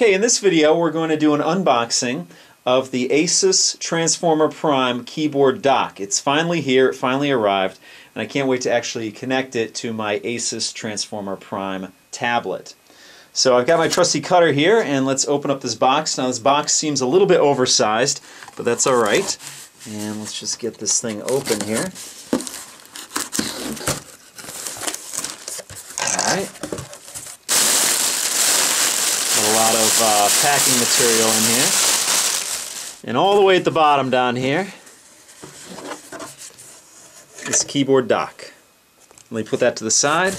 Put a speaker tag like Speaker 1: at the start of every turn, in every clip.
Speaker 1: Okay, in this video we're going to do an unboxing of the ASUS Transformer Prime keyboard dock. It's finally here, it finally arrived, and I can't wait to actually connect it to my ASUS Transformer Prime tablet. So I've got my trusty cutter here, and let's open up this box. Now this box seems a little bit oversized, but that's alright. And let's just get this thing open here. Alright. A lot of packing material in here. And all the way at the bottom down here, this keyboard dock. Let me put that to the side.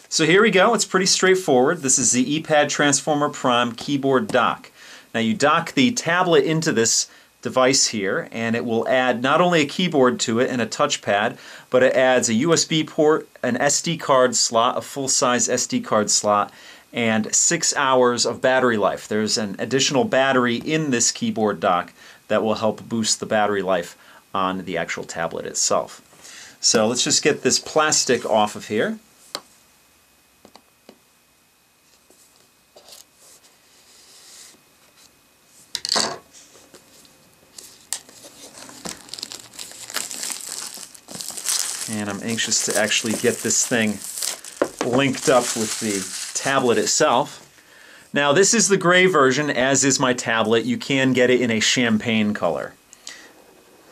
Speaker 1: So here we go, it's pretty straightforward. This is the ePad Transformer Prime keyboard dock. Now you dock the tablet into this device here, and it will add not only a keyboard to it and a touchpad, but it adds a USB port, an SD card slot, a full-size SD card slot, and 6 hours of battery life. There's an additional battery in this keyboard dock that will help boost the battery life on the actual tablet itself. So let's just get this plastic off of here. And I'm anxious to actually get this thing linked up with the tablet itself. Now this is the gray version, as is my tablet. You can get it in a champagne color.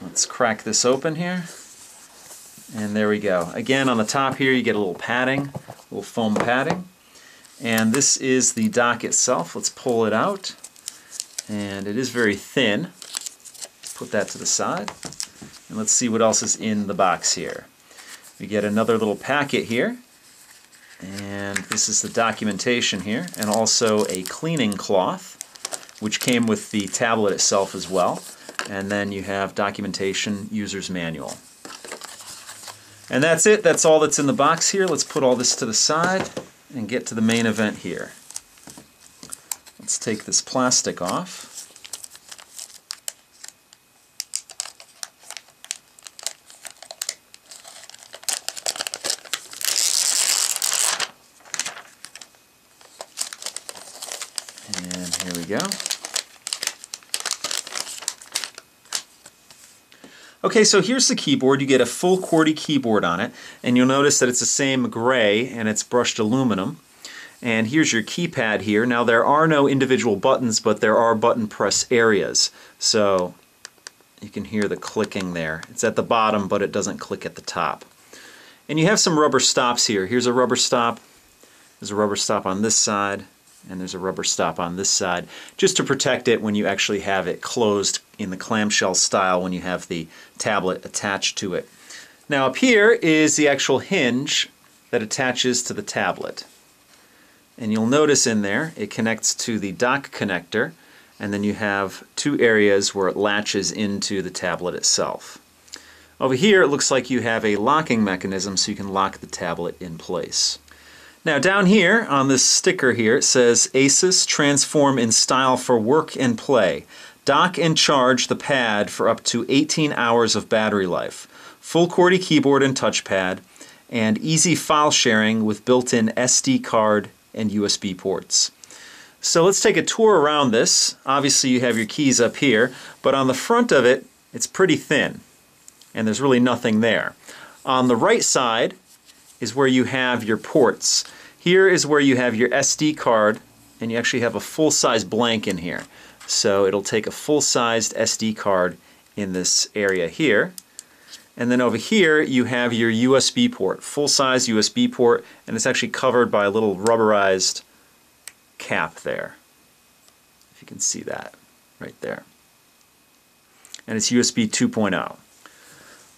Speaker 1: Let's crack this open here. And there we go. Again, on the top here you get a little padding, a little foam padding. And this is the dock itself. Let's pull it out. And it is very thin. Put that to the side. And let's see what else is in the box here. We get another little packet here. And this is the documentation here, and also a cleaning cloth, which came with the tablet itself as well. And then you have documentation, user's manual. And that's it. That's all that's in the box here. Let's put all this to the side and get to the main event here. Let's take this plastic off. And here we go. Okay, so here's the keyboard. You get a full QWERTY keyboard on it, and you'll notice that it's the same gray and it's brushed aluminum. And here's your keypad here. Now there are no individual buttons, but there are button press areas. So you can hear the clicking there. It's at the bottom, but it doesn't click at the top. And you have some rubber stops here. Here's a rubber stop. There's a rubber stop on this side. And there's a rubber stop on this side, just to protect it when you actually have it closed in the clamshell style when you have the tablet attached to it. Now up here is the actual hinge that attaches to the tablet. And you'll notice in there it connects to the dock connector, and then you have two areas where it latches into the tablet itself. Over here it looks like you have a locking mechanism so you can lock the tablet in place. Now down here on this sticker here it says ASUS Transform in Style for Work and Play. Dock and charge the pad for up to 18 hours of battery life. Full QWERTY keyboard and touchpad, and easy file sharing with built-in SD card and USB ports. So let's take a tour around this. Obviously you have your keys up here, but on the front of it it's pretty thin and there's really nothing there. On the right side is where you have your ports. Here is where you have your SD card, and you actually have a full-size blank in here. So it'll take a full-sized SD card in this area here. And then over here you have your USB port, full-size USB port, and it's actually covered by a little rubberized cap there. If you can see that right there. And it's USB 2.0.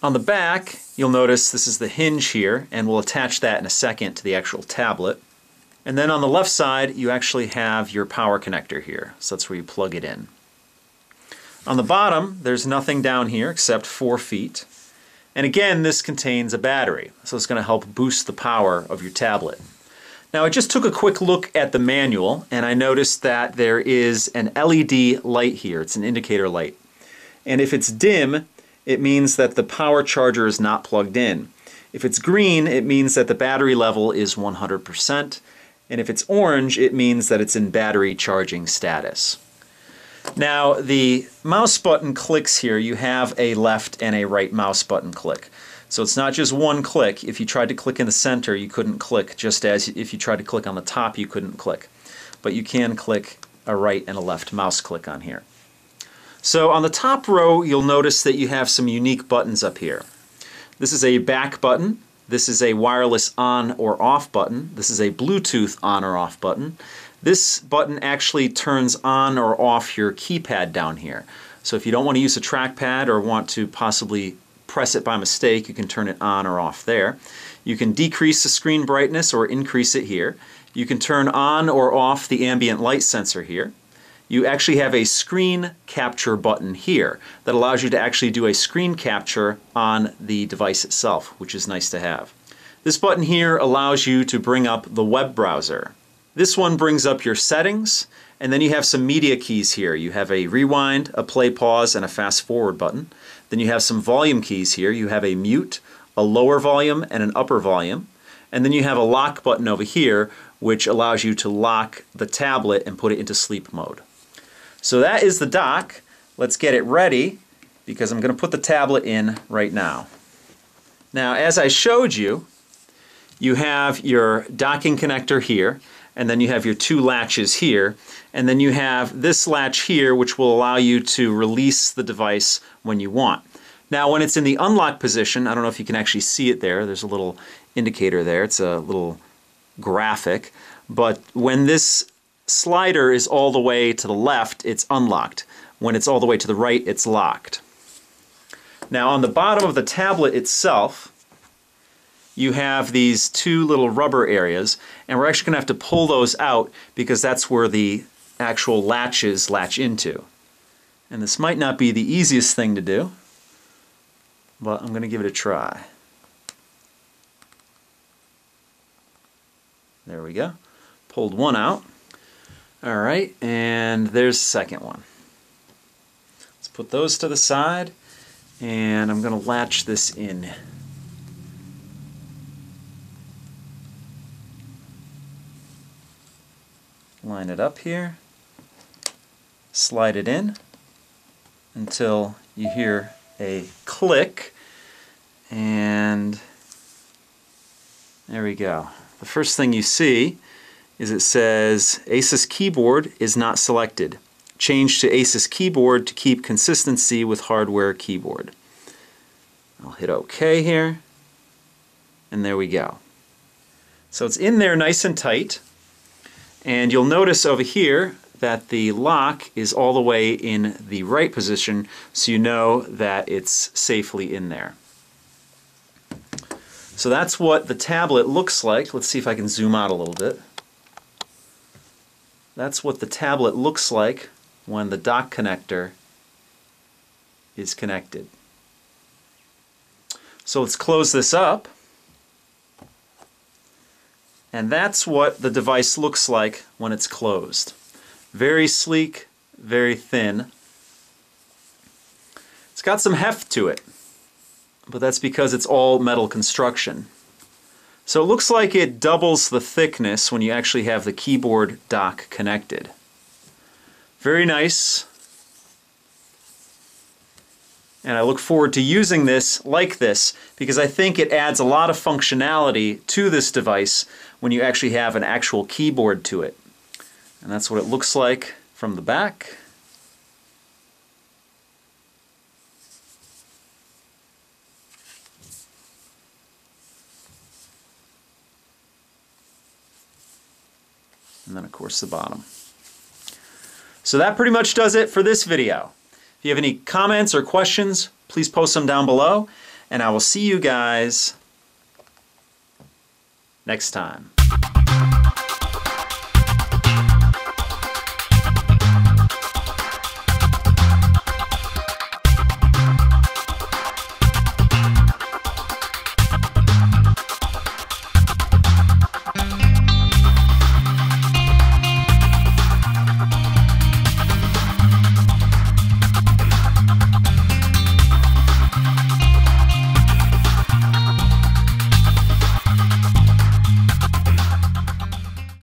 Speaker 1: On the back, you'll notice this is the hinge here, and we'll attach that in a second to the actual tablet. And then on the left side, you actually have your power connector here, so that's where you plug it in. On the bottom, there's nothing down here except 4 feet. And again, this contains a battery, so it's going to help boost the power of your tablet. Now, I just took a quick look at the manual, and I noticed that there is an LED light here. It's an indicator light. And if it's dim, it means that the power charger is not plugged in. If it's green, it means that the battery level is 100%, And if it's orange, it means that it's in battery charging status. Now, the mouse button clicks here. You have a left and a right mouse button click. So it's not just one click. If you tried to click in the center, you couldn't click, just as if you tried to click on the top, you couldn't click. But you can click a right and a left mouse click on here. So on the top row, you'll notice that you have some unique buttons up here. This is a back button. This is a wireless on or off button. This is a Bluetooth on or off button. This button actually turns on or off your keypad down here. So if you don't want to use a trackpad or want to possibly press it by mistake, you can turn it on or off there. You can decrease the screen brightness or increase it here. You can turn on or off the ambient light sensor here. You actually have a screen capture button here that allows you to actually do a screen capture on the device itself, which is nice to have. This button here allows you to bring up the web browser. This one brings up your settings, and then you have some media keys here. You have a rewind, a play pause, and a fast forward button. Then you have some volume keys here. You have a mute, a lower volume, and an upper volume. And then you have a lock button over here, which allows you to lock the tablet and put it into sleep mode. So that is the dock. Let's get it ready, because I'm going to put the tablet in right now. Now, as I showed you, you have your docking connector here, and then you have your two latches here, and then you have this latch here, which will allow you to release the device when you want. Now, when it's in the unlock position, I don't know if you can actually see it there, there's a little indicator there, it's a little graphic, but when this slider is all the way to the left, it's unlocked. When it's all the way to the right, it's locked. Now, on the bottom of the tablet itself, you have these two little rubber areas, and we're actually going to have to pull those out because that's where the actual latches latch into. And this might not be the easiest thing to do, but I'm going to give it a try. There we go. Pulled one out. Alright, and there's the second one. Let's put those to the side, and I'm going to latch this in. Line it up here, slide it in until you hear a click, and there we go. The first thing you see is it says ASUS keyboard is not selected. Change to ASUS keyboard to keep consistency with hardware keyboard. I'll hit OK here, and there we go. So it's in there nice and tight. And you'll notice over here that the lock is all the way in the right position, so you know that it's safely in there. So that's what the tablet looks like. Let's see if I can zoom out a little bit. That's what the tablet looks like when the dock connector is connected. So let's close this up. And that's what the device looks like when it's closed. Very sleek, very thin. It's got some heft to it, but that's because it's all metal construction. So it looks like it doubles the thickness when you actually have the keyboard dock connected. Very nice. And I look forward to using this like this because I think it adds a lot of functionality to this device when you actually have an actual keyboard to it. And that's what it looks like from the back. And then of course the bottom. So that pretty much does it for this video. If you have any comments or questions, please post them down below, and I will see you guys next time.